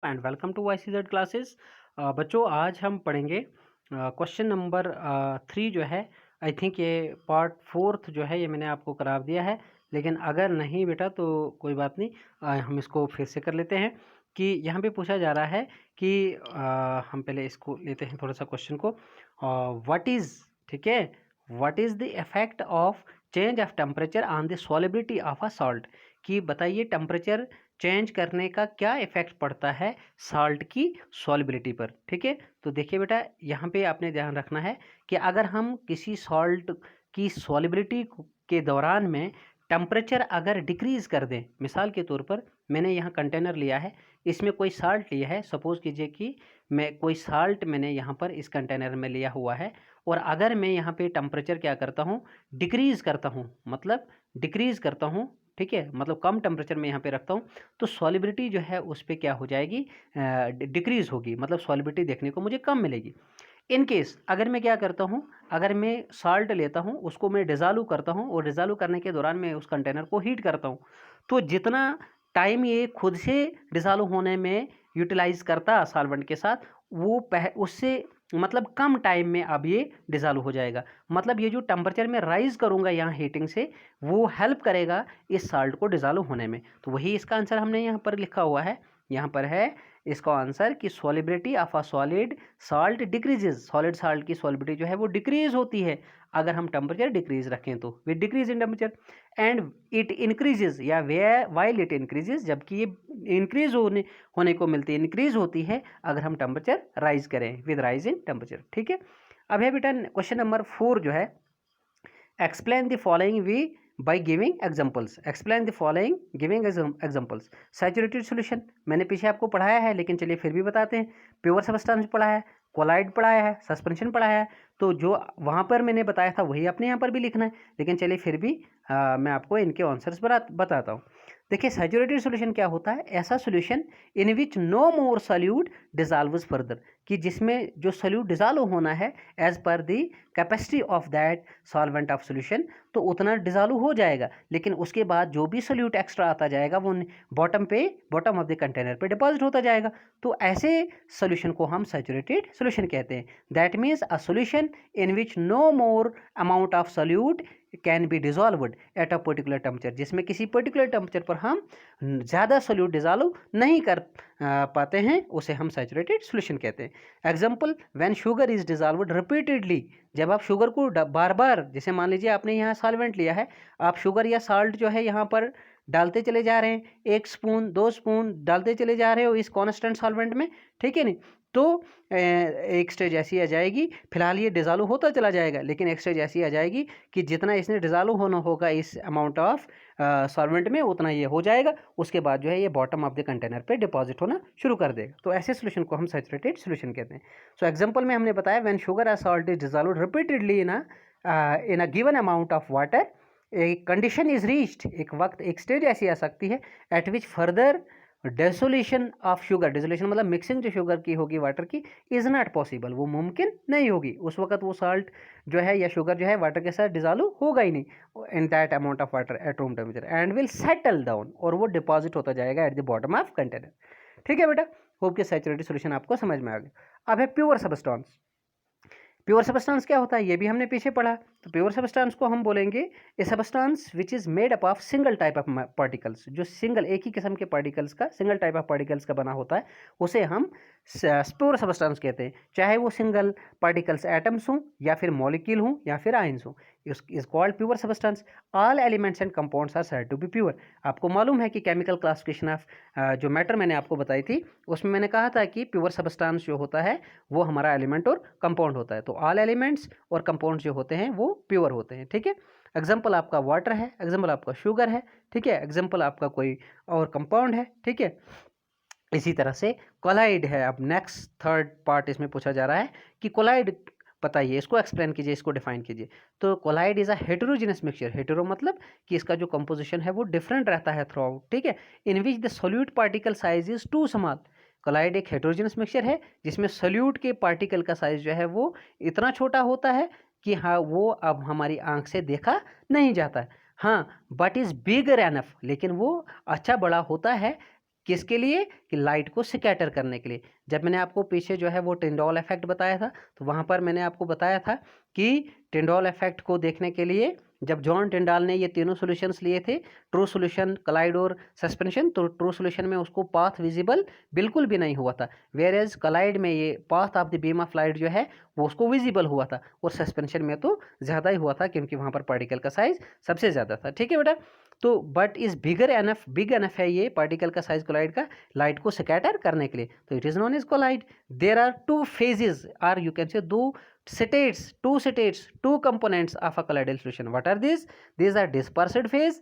And welcome to YCZ classes. बच्चों आज हम पढ़ेंगे क्वेश्चन नंबर 3 जो है। आई थिंक ये पार्ट 4 जो है ये मैंने आपको करार दिया है, लेकिन अगर नहीं बेटा तो कोई बात नहीं। हम इसको फिर से कर लेते हैं कि यहाँ पे पूछा जा रहा है कि हम पहले इसको लेते हैं थोड़ा सा क्वेश्चन को। व्हाट इज़, ठीक है, what is the effect of change of temperature on the solubility of a salt. कि बताइए टेम्परेचर चेंज करने का क्या इफेक्ट पड़ता है साल्ट की सॉल्बिलिटी पर। ठीक है, तो देखिए बेटा यहाँ पे आपने ध्यान रखना है कि अगर हम किसी सॉल्ट की सॉल्बिलिटी के दौरान में टेम्परेचर अगर डिक्रीज कर दें, मिसाल के तौर पर मैंने यहाँ कंटेनर लिया है, इसमें कोई साल्ट लिया है, सपोज़ कीजिए कि मैं कोई साल्ट मैंने यहाँ पर इस कंटेनर में लिया हुआ है, और अगर मैं यहाँ पे टेम्परेचर क्या करता हूँ, डिक्रीज़ करता हूँ, मतलब डिक्रीज़ करता हूँ, ठीक है, मतलब कम टेम्परेचर में यहाँ पे रखता हूँ, तो सॉलिबिलिटी जो है उस पर क्या हो जाएगी, डिक्रीज़ होगी, मतलब सॉलिबिलिटी देखने को मुझे कम मिलेगी। इन केस अगर मैं क्या करता हूँ, अगर मैं साल्ट लेता हूँ, उसको मैं डिज़ोल्व करता हूँ, और डिज़ोल्व करने के दौरान मैं उस कंटेनर को हीट करता हूँ, तो जितना टाइम ये खुद से डिज़ोल्व होने में यूटिलाइज़ करता सॉल्वेंट के साथ, वो उससे मतलब कम टाइम में अब ये डिज़ोल्व हो जाएगा। मतलब ये जो टेम्परेचर में राइज़ करूँगा यहाँ हीटिंग से, वो हेल्प करेगा इस साल्ट को डिज़ोल्व होने में। तो वही इसका आंसर हमने यहाँ पर लिखा हुआ है, यहाँ पर है इसका आंसर कि solubility of a solid salt decreases. Solid salt की सॉलिबिलिटी जो है वो डिक्रीज होती है अगर हम टेम्परेचर डिक्रीज रखें तो, with decrease in temperature and it increases, या वाइल इट इंक्रीजेज, जबकि ये इंक्रीज होने को मिलती है, इंक्रीज होती है अगर हम टेम्परेचर राइज करें, विद राइज इन टेम्परेचर। ठीक है, अब है बेटा क्वेश्चन नंबर 4 जो है, explain the following we by giving examples. Explain the following giving examples. Saturated solution मैंने पीछे आपको पढ़ाया है, लेकिन चलिए फिर भी बताते हैं। प्योर सबस्टेंस पढ़ा है, कोलाइड पढ़ाया है, सस्पेंशन पढ़ाया है, तो जो वहाँ पर मैंने बताया था वही अपने यहाँ पर भी लिखना है, लेकिन चलिए फिर भी मैं आपको इनके आंसर्स बताता हूँ। देखिए सैचुरेटेड सोल्यूशन क्या होता है, ऐसा solution in which no more solute dissolves further, कि जिसमें जो सॉल्यूट डिजॉल्व होना है as per the capacity of that solvent of solution, तो उतना डिजॉल्व हो जाएगा, लेकिन उसके बाद जो भी सॉल्यूट एक्स्ट्रा आता जाएगा वो बॉटम ऑफ द कंटेनर पे डिपॉजिट होता जाएगा। तो ऐसे सॉल्यूशन को हम सैचुरेटेड सॉल्यूशन कहते हैं। That means a solution in which no more amount of solute can be dissolved at a particular temperature, जिसमें किसी पर्टिकुलर टेम्परेचर पर हम ज़्यादा सॉल्यूट डिजॉल्व नहीं कर पाते हैं, उसे हम सैचुरेटेड सॉल्यूशन कहते हैं। Example, when sugar is dissolved repeatedly, जब आप शुगर को बार बार, जैसे मान लीजिए आपने यहाँ सॉल्वेंट लिया है, आप शुगर या साल्ट जो है यहाँ पर डालते चले जा रहे हैं, 1 स्पून 2 स्पून डालते चले जा रहे हो इस कॉन्स्टेंट सॉल्वेंट में, ठीक है नहीं, तो एक स्टेज ऐसी आ जाएगी, फिलहाल ये डिजॉल्व होता चला जाएगा, लेकिन एक स्टेज ऐसी आ जाएगी कि जितना इसने डिजॉल्व होना होगा इस अमाउंट ऑफ सॉल्वेंट में, उतना ये हो जाएगा, उसके बाद जो है ये बॉटम ऑफ द कंटेनर पे डिपॉजिट होना शुरू कर देगा। तो ऐसे सोल्यूशन को हम सैचुरेटेड सोल्यूशन कहते हैं। सो एग्जांपल में हमने बताया, व्हेन शुगर और salt is dissolved repeatedly in a given amount of water, एक कंडीशन इज रीच्ड, एक वक्त एक स्टेज ऐसी आ सकती है at which further dissolution of sugar, dissolution मतलब मिक्सिंग जो शुगर की होगी वाटर की, इज नॉट पॉसिबल, वो मुमकिन नहीं होगी, उस वक्त वो साल्ट जो है या शुगर जो है वाटर के साथ डिजॉल्व होगा ही नहीं in that amount of water at room temperature and will settle down, और वो डिपॉजिट होता जाएगा at the bottom of container. ठीक है बेटा, होप के सैचुरेटेड सॉल्यूशन आपको समझ में आ गया। अब है प्योर सबस्टेंस। प्योर सबस्टेंस क्या होता है ये भी हमने पीछे पढ़ा। तो प्योर सबस्टेंस को हम बोलेंगे ए substance which is made up of single type of particles, जो सिंगल एक ही किस्म के पार्टिकल्स का, सिंगल टाइप ऑफ पार्टिकल्स का बना होता है, उसे हम प्योर सबस्टेंस कहते हैं। चाहे वो सिंगल पार्टिकल्स एटम्स हों, या फिर मॉलिक्यूल हों, या फिर आयंस हों, is called pure substance. All elements and compounds are said to be pure. आपको मालूम है कि केमिकल क्लासिफिकेशन ऑफ जो मैटर मैंने आपको बताई थी, उसमें मैंने कहा था कि प्योर सबस्टेंस जो होता है वो हमारा एलिमेंट और कंपाउंड होता है। तो ऑल एलिमेंट्स और कंपाउंड्स जो होते हैं वो प्योर होते हैं। ठीक है, एग्जाम्पल आपका वाटर है, एग्जाम्पल आपका शुगर है, ठीक है, एग्जाम्पल आपका कोई और कंपाउंड है। ठीक है, इसी तरह से कोलाइड है। अब नेक्स्ट थर्ड पार्ट इसमें पूछा जा रहा है कि कोलाइड बताइए, इसको एक्सप्लेन कीजिए, इसको डिफाइन कीजिए। तो colloid is a heterogeneous mixture, hetero मतलब कि इसका जो कंपोजिशन है वो डिफरेंट रहता है थ्रू आउट, ठीक है, in which the solute particle size is too small. Colloid एक हेटेरोजेनस मिक्सचर है जिसमें सोल्यूट के पार्टिकल का साइज जो है वो इतना छोटा होता है कि हाँ वो अब हमारी आंख से देखा नहीं जाता है, हाँ, बट इज बिगर एनफ, लेकिन वो अच्छा बड़ा होता है किसके लिए? कि लाइट को स्कैटर करने के लिए। जब मैंने आपको पीछे जो है वो टिंडॉल इफेक्ट बताया था, तो वहाँ पर मैंने आपको बताया था कि टिंडॉल इफेक्ट को देखने के लिए जब जॉन टिंडाल ने ये तीनों सॉल्यूशंस लिए थे, ट्रू सॉल्यूशन, कलाइड और सस्पेंशन, तो ट्रू सॉल्यूशन में उसको पाथ विजिबल बिल्कुल भी नहीं हुआ था, वेयर एज कलाइड में ये path of the beam of light जो है वो उसको विजिबल हुआ था, और सस्पेंशन में तो ज़्यादा ही हुआ था क्योंकि वहाँ पर पार्टिकल का साइज सबसे ज़्यादा था। ठीक है बेटा, तो बट इज बिग एनफ है ये पार्टिकल का साइज कोलाइड का लाइट को स्कैटर करने के लिए, तो it is known as colloid. There are two phases, or you can say two states, two components of a colloidal solution. What are these? These are dispersed phase.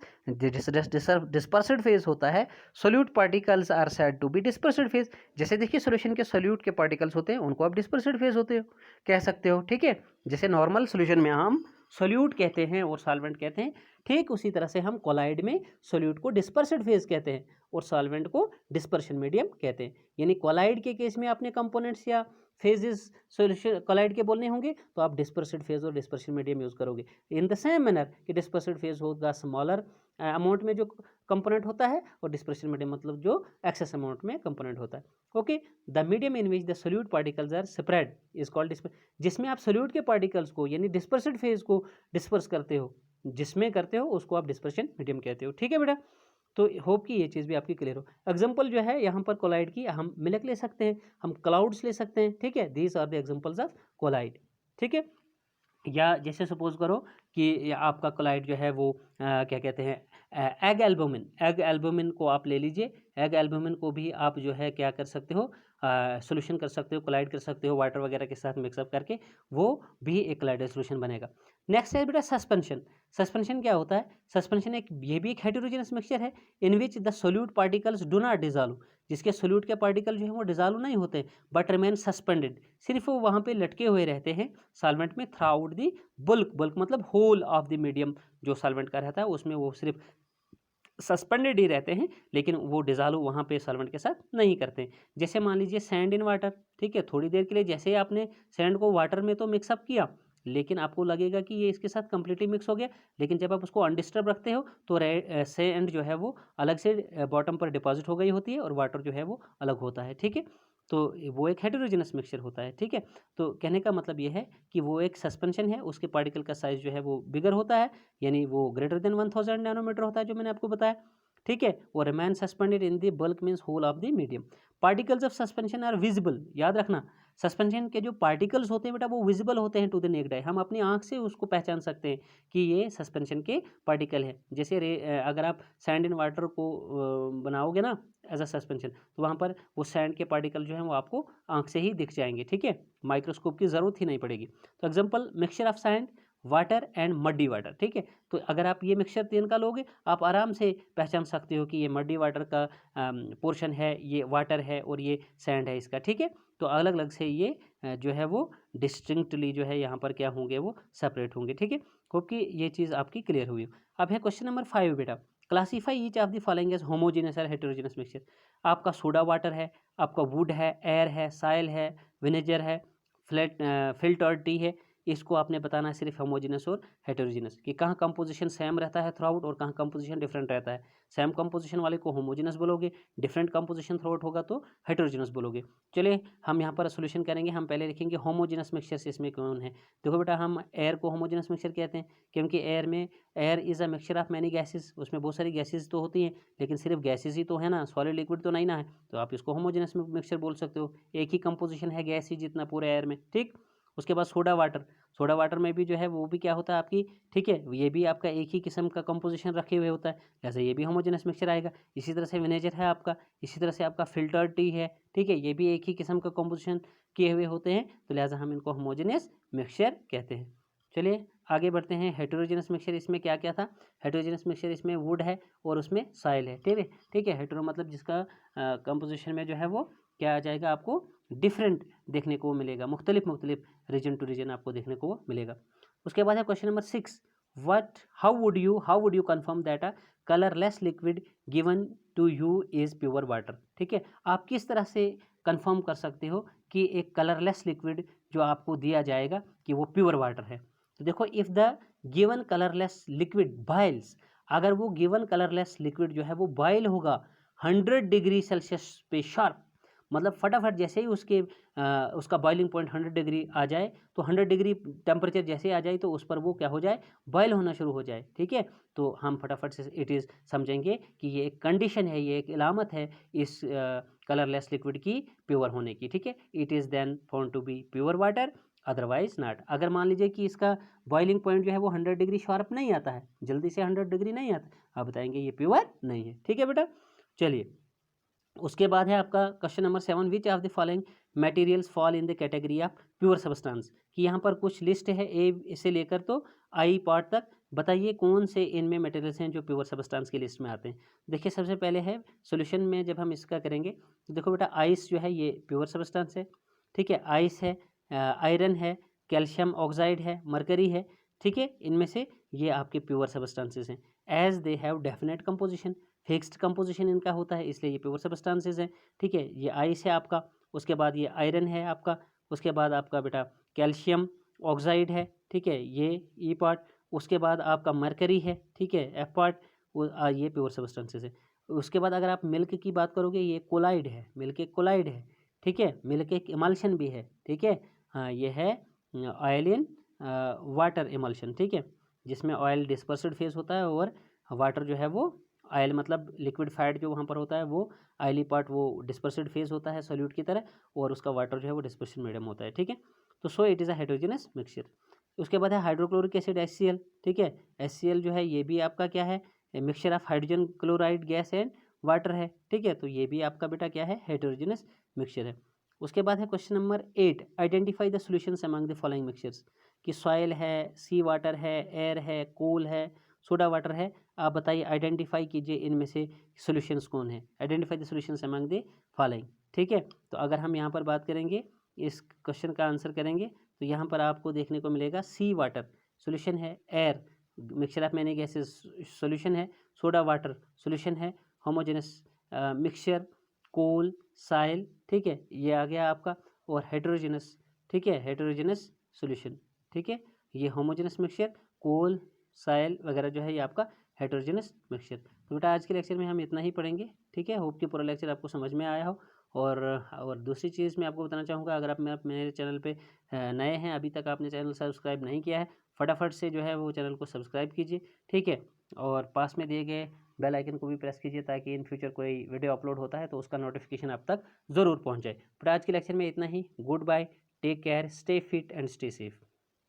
dispersed phase होता है, solute particles are said to be dispersed phase. जैसे देखिए solution के solute के particles होते हैं उनको आप डिस्पर्सिड फेज होते हो कह सकते हो। ठीक है, जैसे नॉर्मल सोल्यूशन में हम सोल्यूट कहते हैं और सॉल्वेंट कहते हैं, ठीक उसी तरह से हम कोलाइड में सोल्यूट को डिस्पर्सिड फेज कहते हैं और सॉल्वेंट को डिस्पर्शन मीडियम कहते हैं। यानी कोलाइड के केस में आपने कंपोनेंट्स या फेजेस सोल्यूशन कोलाइड के बोलने होंगे तो आप डिस्पर्सिड फेज और डिस्पर्शन मीडियम यूज करोगे। इन द सेम मैनर कि डिस्पर्सिड फेज होगा स्मॉलर अमाउंट में जो कंपोनेंट होता है और डिस्पर्शन मीडियम मतलब जो एक्सेस अमाउंट में कंपोनेंट होता है। Okay, the medium in which the solute particles are spread is called जिसमें आप सोल्यूट के पार्टिकल्स को यानी डिस्पर्सिड फेज को डिस्पर्स करते हो, जिसमें करते हो उसको आप डिस्पर्शन मीडियम कहते हो। ठीक है बेटा, तो होप कि ये चीज़ भी आपकी क्लियर हो। एग्जांपल जो है यहाँ पर कोलाइड की हम मिल्क ले सकते हैं, हम क्लाउड्स ले सकते हैं। ठीक है, these are the examples of colloid. ठीक है, या जैसे सपोज करो कि आपका कोलाइड जो है वो क्या कहते हैं एग एल्बुमिन को आप ले लीजिए। एग एल्बुमिन को भी आप जो है क्या कर सकते हो, सोल्यूशन कर सकते हो, कोलाइड कर सकते हो वाटर वगैरह के साथ मिक्सअप करके, वो भी एक कोलाइडल सोल्यूशन बनेगा। नेक्स्ट है बेटा सस्पेंशन। सस्पेंशन क्या होता है? सस्पेंशन ये भी एक हेटेरोजेनस मिक्सचर है in which the solute particles do not dissolve, जिसके सोल्यूट के पार्टिकल जो है वो डिजॉल्व नहीं होते बट रिमेन सस्पेंडेड, सिर्फ वो वहाँ पे लटके हुए रहते हैं सॉल्वेंट में थ्रू आउट दी बल्क मतलब होल ऑफ द मीडियम जो सॉल्वेंट का रहता है उसमें वो सिर्फ सस्पेंडेड ही रहते हैं, लेकिन वो डिजॉल्व वहाँ पे सॉल्वेंट के साथ नहीं करते। जैसे मान लीजिए सैंड इन वाटर, ठीक है, थोड़ी देर के लिए जैसे आपने सैंड को वाटर में तो मिक्सअप किया, लेकिन आपको लगेगा कि ये इसके साथ कंप्लीटली मिक्स हो गया, लेकिन जब आप उसको अनडिस्टर्ब रखते हो तो सैंड जो है वो अलग से बॉटम पर डिपॉजिट हो गई होती है और वाटर जो है वो अलग होता है। ठीक है, तो वो एक हेटेरोजेनस मिक्सचर होता है। ठीक है, तो कहने का मतलब ये है कि वो एक सस्पेंशन है, उसके पार्टिकल का साइज जो है वो बिगर होता है, यानी वो ग्रेटर देन 1000 नैनोमीटर होता है जो मैंने आपको बताया। ठीक है, वो remain suspended in the bulk means whole of the medium. Particles of suspension are visible, याद रखना सस्पेंशन के जो पार्टिकल्स होते हैं बेटा वो विजिबल होते हैं टू द नेक्ड आई, हम अपनी आंख से उसको पहचान सकते हैं कि ये सस्पेंशन के पार्टिकल है। जैसे अगर आप सैंड इन वाटर को बनाओगे ना एज अ सस्पेंशन, तो वहाँ पर वो सैंड के पार्टिकल जो हैं वो आपको आंख से ही दिख जाएंगे। ठीक है, माइक्रोस्कोप की ज़रूरत ही नहीं पड़ेगी। तो example mixture of sand water and muddy water. ठीक है, तो अगर आप ये मिक्सचर 3 का लोगे आप आराम से पहचान सकते हो कि ये मड्डी वाटर का पोर्शन है, ये वाटर है और ये सैंड है इसका। ठीक है, तो अलग अलग से ये जो है वो डिस्टिंक्टली जो है यहाँ पर क्या होंगे, वो सेपरेट होंगे। ठीक है, होप कि ये चीज़ आपकी क्लियर हुई। अब है क्वेश्चन नंबर 5 बेटा, classify each of the following as homogeneous और हेटेरोजेनस मिक्सचर। आपका सोडा वाटर है, आपका वुड है, एयर है, साइल है, विनेगर है, फिल्टर टी है, इसको आपने बताना है सिर्फ होमोजेनस और हेटेरोजेनस कि कहाँ कंपोजिशन सेम रहता है थ्रू आउट और कहाँ कंपोजिशन डिफरेंट रहता है। सेम कंपोजिशन वाले को होमोजेनस बोलोगे, डिफरेंट कंपोजिशन थ्रू आउट होगा तो हेटेरोजेनस बोलोगे। चलिए हम यहाँ पर सोल्यूशन करेंगे, हम पहले लिखेंगे होमोजेनस मिक्सचर इसमें कौन है। देखो बेटा हम एयर को होमोजेनस मिक्सचर कहते हैं क्योंकि air is a mixture of many gases, उसमें बहुत सारी गैसेज तो होती हैं लेकिन सिर्फ गैसेज ही तो है ना, सॉलिड लिक्विड तो नहीं ना है, तो आप इसको होमोजेनस मिक्सचर बोल सकते हो। एक ही कंपोजिशन है गैस ही जितना पूरे एयर में। ठीक, उसके बाद सोडा वाटर में भी जो है वो भी क्या होता है आपकी, ठीक है, ये भी आपका एक ही किस्म का कंपोजिशन रखे हुए होता है, जैसे ये भी होमोजेनस मिक्सचर आएगा। इसी तरह से विनेगर है आपका, इसी तरह से आपका फिल्टर टी है, ठीक है, ये भी एक ही किस्म का कंपोजिशन किए हुए होते हैं, तो लिहाजा हम इनको होमोजेनस मिक्सचर कहते हैं। चलिए आगे बढ़ते हैं। हेटेरोजेनस मिक्सचर इसमें क्या क्या था? हेटेरोजेनस मिक्सचर इसमें वुड है और उसमें सॉइल है। ठीक है, हेटेरो मतलब जिसका कंपोजिशन में जो है वो क्या आ जाएगा, आपको डिफरेंट देखने को मिलेगा, मुख्तलिफ रीजन टू रीजन आपको देखने को मिलेगा। उसके बाद है question number 6, how would you confirm that a colourless liquid given to you is pure water. ठीक है, आप किस तरह से कन्फर्म कर सकते हो कि एक कलरलेस लिक्विड जो आपको दिया जाएगा कि वो प्योर वाटर है। तो देखो if the given colourless liquid boils, अगर वो गिवन कलरलेस लिक्विड जो है वो बॉयल होगा 100 डिग्री सेल्सियस पे शार्प, मतलब फटाफट जैसे ही उसका बॉइलिंग पॉइंट 100 डिग्री आ जाए, तो 100 डिग्री टेम्परेचर जैसे ही आ जाए तो उस पर वो क्या हो जाए, बॉयल होना शुरू हो जाए। ठीक है, तो हम फटाफट से इट इज़ समझेंगे कि ये एक कंडीशन है, ये एक इलामत है इस कलरलेस लिक्विड की प्योर होने की। ठीक है, it is then found to be pure water, otherwise not. अगर मान लीजिए कि इसका बॉइलिंग पॉइंट जो है वो 100 डिग्री शार्प नहीं आता है, जल्दी से 100 डिग्री नहीं आता, आप बताएंगे ये प्योर नहीं है। ठीक है बेटा, चलिए उसके बाद है आपका question number 7, which of the following materials fall in the category of pure substance, कि यहाँ पर कुछ लिस्ट है ए से लेकर तो आई पार्ट तक, बताइए कौन से इनमें मटेरियल्स हैं जो प्योर सब्सटेंस की लिस्ट में आते हैं। देखिए सबसे पहले है सोल्यूशन में जब हम इसका करेंगे तो देखो बेटा आइस जो है ये प्योर सब्सटेंस है। ठीक है, आइस है, आयरन है, कैल्शियम ऑक्साइड है, मरकरी है। ठीक है, इनमें से ये आपके प्योर सब्सटेंसेस हैं, as they have definite composition, fixed composition इनका होता है, इसलिए ये प्योर सब्सटेंसेस हैं। ठीक है, ये आइस है आपका, उसके बाद ये आयरन है आपका, उसके बाद आपका बेटा कैल्शियम ऑक्साइड है। ठीक है, ये ई पार्ट, उसके बाद आपका मरकरी है। ठीक है, एफ पार्ट, ये प्योर सब्सटेंसेस है। उसके बाद अगर आप मिल्क की बात करोगे, ये कोलाइड है, मिल्क एक कोलाइड है। ठीक है, मिल्क एक इमल्शन भी है। ठीक है, हाँ ये है ऑयल इन वाटर इमल्शन। ठीक है, जिसमें ऑयल डिस्पर्स्ड फेज होता है और वाटर जो है वो ऑयल मतलब लिक्विड फैट जो वहाँ पर होता है वो ऑयली पार्ट वो डिस्पर्सिड फेज होता है सॉल्यूट की तरह, और उसका वाटर जो है वो डिस्पर्सिड मीडियम होता है। ठीक है, तो so it is a hydrogenous mixture. उसके बाद है हाइड्रोक्लोरिक एसिड HCl। ठीक है, HCl जो है ये भी आपका क्या है, mixture of hydrogen chloride gas and water है। ठीक है, तो ये भी आपका बेटा क्या है, हाइड्रोजनस मिक्सचर है। उसके बाद है question number 8, identify the solutions among the following mixtures, कि सॉइल है, सी वाटर है, एयर है, कोल है, सोडा वाटर है। आप बताइए, आइडेंटिफाई कीजिए इनमें से सॉल्यूशंस कौन है, identify the solutions among the following. ठीक है, तो अगर हम यहाँ पर बात करेंगे, इस क्वेश्चन का आंसर करेंगे, तो यहाँ पर आपको देखने को मिलेगा सी वाटर सॉल्यूशन है, air mixture of many gases solution है, सोडा वाटर सॉल्यूशन है, होमोजेनस मिक्सचर, कोल, साइल। ठीक है, ये आ गया आपका, और हेटेरोजेनस। ठीक है, हेटेरोजेनस सॉल्यूशन। ठीक है, ये होमोजेनस मिक्सचर, कोल, साइल वगैरह जो है ये आपका हेटेरोजेनस मिक्सचर। तो बेटा आज के लेक्चर में हम इतना ही पढ़ेंगे। ठीक है, होप कि पूरा लेक्चर आपको समझ में आया हो। और दूसरी चीज़ मैं आपको बताना चाहूँगा, अगर आप मेरे चैनल पे नए हैं, अभी तक आपने चैनल सब्सक्राइब नहीं किया है, फटाफट से जो है वो चैनल को सब्सक्राइब कीजिए। ठीक है, और पास में दिए गए बेल आइकन को भी प्रेस कीजिए, ताकि इन फ्यूचर कोई वीडियो अपलोड होता है तो उसका नोटिफिकेशन आप तक ज़रूर पहुँच जाए। बट आज के लेक्चर में इतना ही। Good bye, take care, stay fit and stay safe.